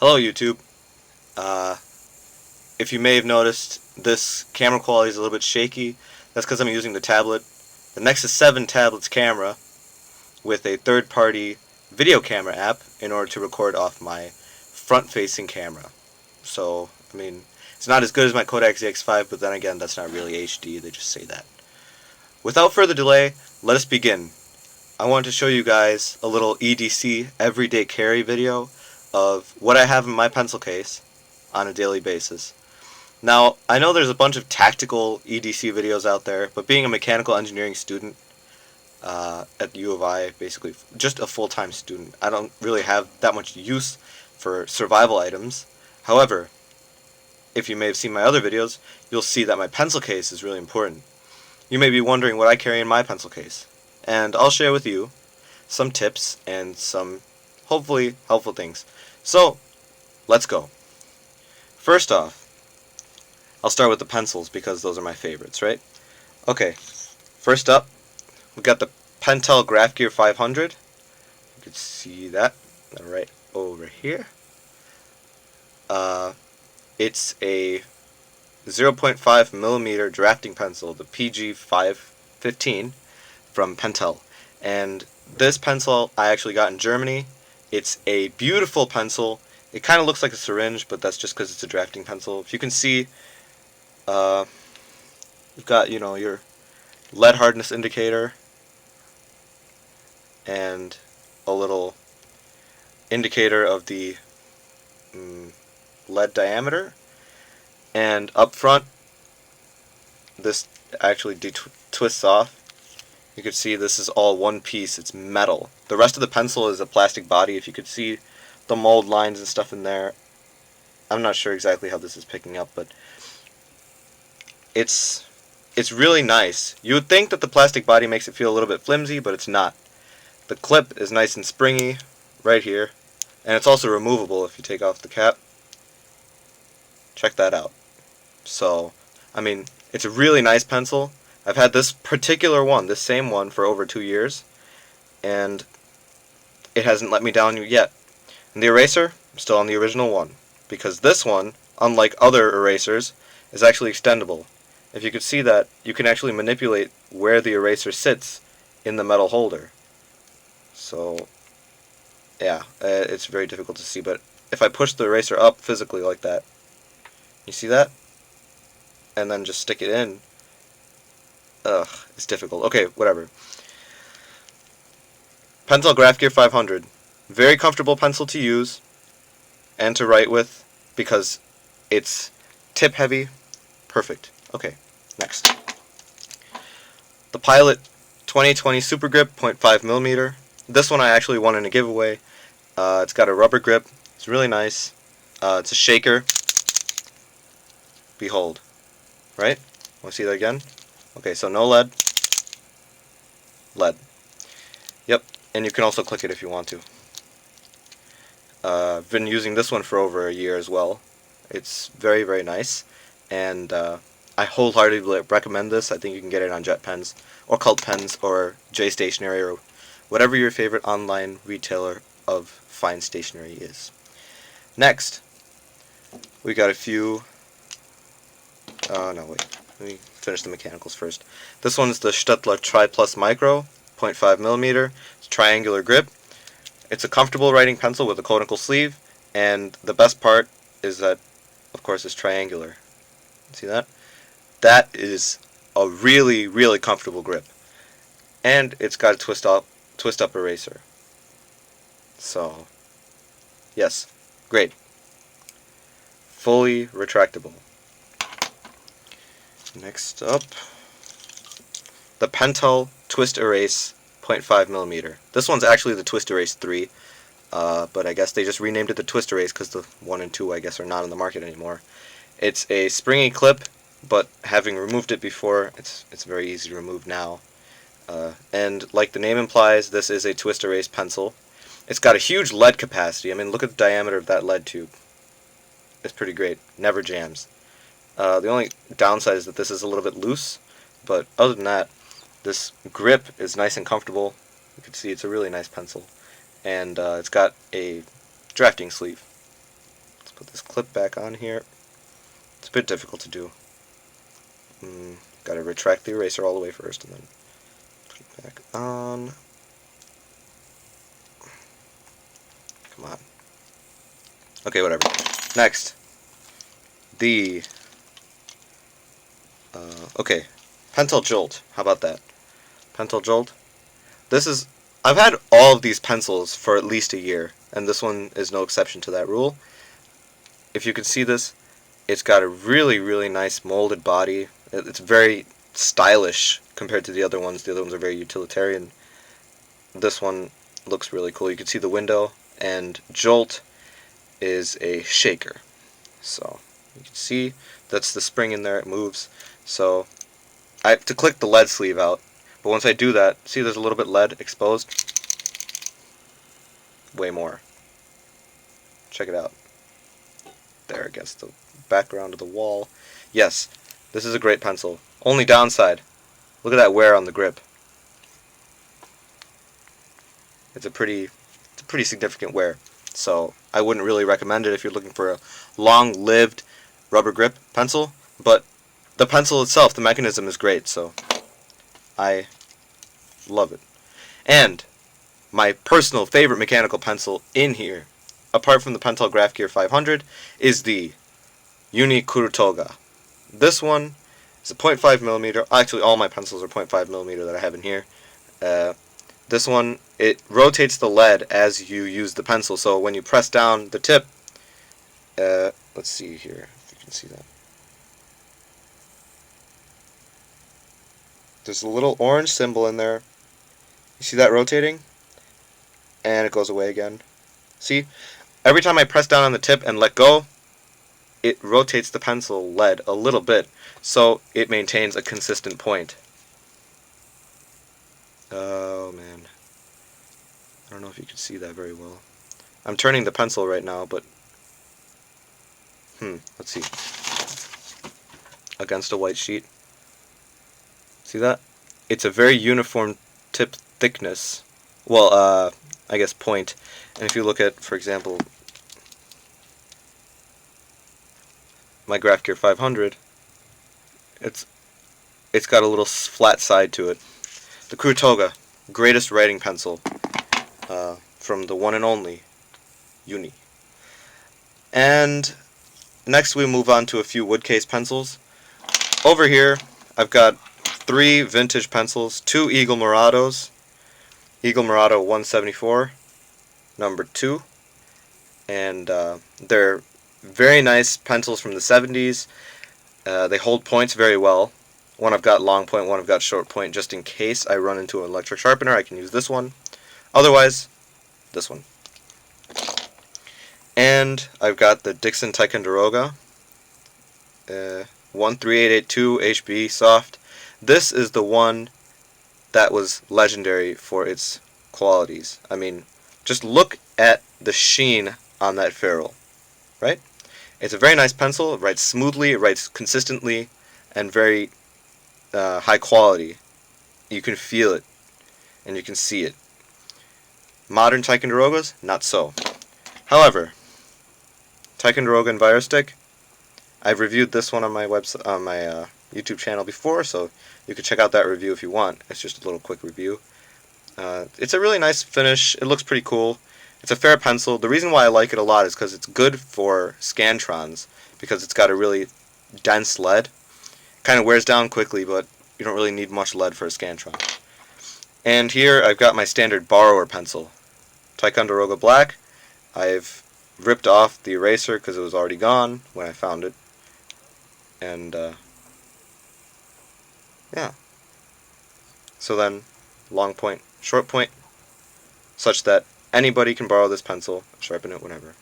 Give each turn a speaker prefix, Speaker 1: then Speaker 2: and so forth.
Speaker 1: Hello YouTube. If you may have noticed, this camera quality is a little bit shaky. That's because I'm using the tablet, the Nexus 7 tablet's camera, with a third-party video camera app in order to record off my front-facing camera. So, I mean, it's not as good as my Kodak ZX5, but then again, that's not really HD, they just say that. Without further delay, let us begin. I want to show you guys a little EDC everyday carry video of what I have in my pencil case on a daily basis. Now, I know there's a bunch of tactical EDC videos out there, but being a mechanical engineering student at U of I, basically just a full-time student, I don't really have that much use for survival items. However, if you may have seen my other videos, you'll see that my pencil case is really important. You may be wondering what I carry in my pencil case, and I'll share with you some tips and some hopefully helpful things. So, let's go. First off, I'll start with the pencils because those are my favorites, right? Okay, first up, we've got the Pentel Graf 500. You can see that right over here. It's a 0.5 millimeter drafting pencil, the PG 515 from Pentel. And this pencil I actually got in Germany. It's a beautiful pencil. It kind of looks like a syringe, but that's just because it's a drafting pencil. If you can see, you've got, your lead hardness indicator and a little indicator of the lead diameter. And up front, this actually twists off. You can see this is all one piece. It's metal. The rest of the pencil is a plastic body. If you could see the mold lines and stuff in there, I'm not sure exactly how this is picking up, but it's really nice. You would think that the plastic body makes it feel a little bit flimsy, but it's not. The clip is nice and springy right here, and it's also removable if you take off the cap. Check that out. So, I mean, it's a really nice pencil. I've had this particular one, this same one, for over 2 years, and it hasn't let me down yet. And the eraser, I'm still on the original one, because this one, unlike other erasers, is actually extendable. If you could see that, you can actually manipulate where the eraser sits in the metal holder. So, yeah, it's very difficult to see, but if I push the eraser up physically like that, you see that? And then just stick it in. Ugh, it's difficult. Okay, whatever. Pentel Graf 500. Very comfortable pencil to use and to write with because it's tip heavy. Perfect. Okay, next. The Pilot 2020 Super Grip 0.5 millimeter. This one I actually won in a giveaway. It's got a rubber grip. It's really nice. It's a shaker. Behold. Right? Want to see that again? Okay, so no lead. Lead. Yep, and you can also click it if you want to. I've been using this one for over a year as well. It's very, very nice, and I wholeheartedly recommend this. I think you can get it on Jet Pens, or Cult Pens, or J Stationery, or whatever your favorite online retailer of fine stationery is. Next, we got a few... no, wait. Let me finish the mechanicals first. This one's the Stuttle Tri Micro, 0.5 millimeter. It's a triangular grip. It's a comfortable writing pencil with a conical sleeve, and the best part is that, of course, it's triangular. See that? That is a really, really comfortable grip. And it's got a twist up eraser. So, yes, great. Fully retractable. Next up, the Pentel Twist Erase 0.5 millimeter. This one's actually the Twist Erase 3, but I guess they just renamed it the Twist Erase because the 1 and 2, I guess, are not on the market anymore. It's a springy clip, but having removed it before, it's very easy to remove now. And like the name implies, this is a Twist Erase pencil. It's got a huge lead capacity. I mean, look at the diameter of that lead tube. It's pretty great. Never jams. The only downside is that this is a little bit loose, but other than that, this grip is nice and comfortable. You can see it's a really nice pencil, and it's got a drafting sleeve. put this clip back on here. It's a bit difficult to do. Got to retract the eraser all the way first and then put it back on. Come on. Okay, whatever. Next, the okay, Pentel Jolt. How about that? Pentel Jolt. This is, I've had all of these pencils for at least a year, and this one is no exception to that rule. If you can see this, it's got a really, really nice molded body. It's very stylish compared to the other ones. The other ones are very utilitarian. This one looks really cool. You can see the window, and Jolt is a shaker. So you can see that's the spring in there, it moves. So I have to click the lead sleeve out, but once I do that, see there's a little bit lead exposed? Way more. Check it out. There against the background of the wall. Yes, this is a great pencil. Only downside, look at that wear on the grip. It's a pretty significant wear. So I wouldn't really recommend it if you're looking for a long-lived rubber grip pencil, but the pencil itself, the mechanism is great, so I love it. And my personal favorite mechanical pencil in here, apart from the Pentel Graf Gear 500, is the Uni Kurutoga. This one is a 0.5mm. Actually, all my pencils are 0.5mm that I have in here. This one, it rotates the lead as you use the pencil, so when you press down the tip, let's see here if you can see that. There's a little orange symbol in there. You see that rotating? And it goes away again. See? Every time I press down on the tip and let go, it rotates the pencil lead a little bit, so it maintains a consistent point. Oh man, I don't know if you can see that very well. I'm turning the pencil right now, but let's see. Against a white sheet. See that? It's a very uniform tip thickness. Well, I guess point. And if you look at, for example, my Graf Gear 500, it's got a little flat side to it. The Kurutoga, greatest writing pencil from the one and only Uni. And next we move on to a few wood case pencils. Over here I've got 3 vintage pencils, 2 Eagle Morados, Eagle Morado 174, number 2, and they're very nice pencils from the 70s. They hold points very well. One I've got long point, one I've got short point, just in case I run into an electric sharpener, I can use this one. Otherwise, this one. And I've got the Dixon Ticonderoga 13882 HB soft. This is the one that was legendary for its qualities. I mean, just look at the sheen on that ferrule, right? It's a very nice pencil. It writes smoothly, it writes consistently, and very high quality. You can feel it, and you can see it. Modern Ticonderogas, not so. However, Ticonderoga and Envirostick, I've reviewed this one on my website, on my YouTube channel before, so you can check out that review if you want. It's just a little quick review. It's a really nice finish. It looks pretty cool. It's a fair pencil. The reason why I like it a lot is because it's good for Scantrons, because it's got a really dense lead. Kind of wears down quickly, but you don't really need much lead for a Scantron. And here I've got my standard borrower pencil, Ticonderoga Black. I've ripped off the eraser because it was already gone when I found it. And yeah. So then, long point, short point, such that anybody can borrow this pencil, sharpen it whenever.